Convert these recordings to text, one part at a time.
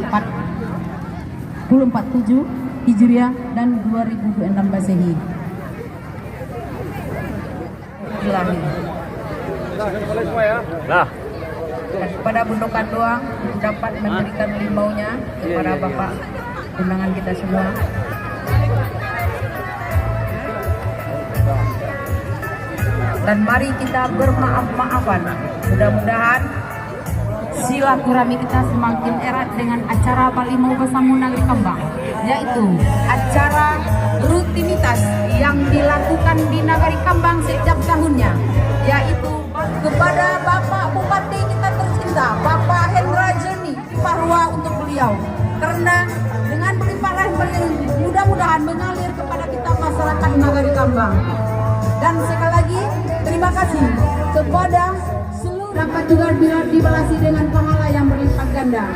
1447 Hijriah dan 2006 Masehi. Nah, Dan kepada Bundokan Doang dapat memberikan limbaunya kepada Bapak undangan kita semua. Dan mari kita bermaaf-maafan. Mudah-mudahan silaturahmi kita semakin erat dengan acara Balimau Bersama Negeri Kembang, yaitu acara rutinitas yang dilakukan di Negeri Kembang setiap tahunnya, yaitu kepada Bapak Bupati kita tercinta, Bapak Hendra Joni, limpah untuk beliau, karena dengan limpahan beliau mudah-mudahan mengalir kepada kita masyarakat Negeri Kembang. Dan sekali lagi terima kasih kepada seluruh, dapat juga dibalasi dengan pahala yang berlipat ganda.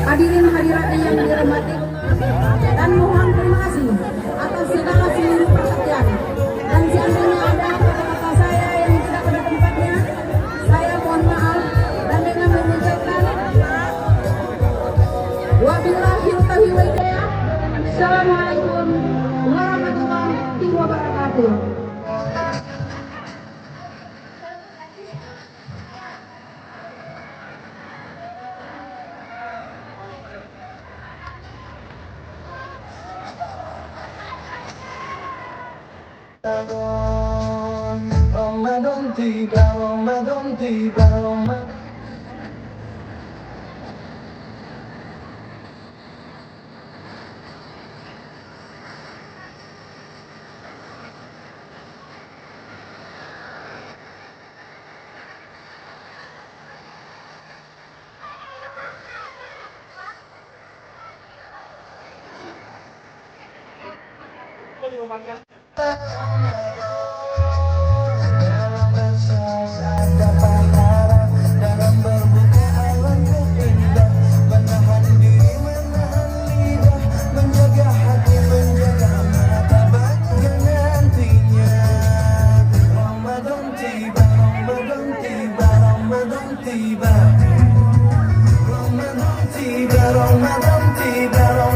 Hadirin hadirat yang dirahmati dan mohon terima kasih atas segala seluruh perhatian. Dan seandainya ada kata-kata saya yang tidak pada tempatnya, saya mohon maaf dan dengan mengucapkan wabillahi taufiq wal hidayah. Assalamualaikum warahmatullahi wabarakatuh. Ramadan tiba, Ramadan tiba, Ramadan. Ramadan tiba, Ramadan tiba.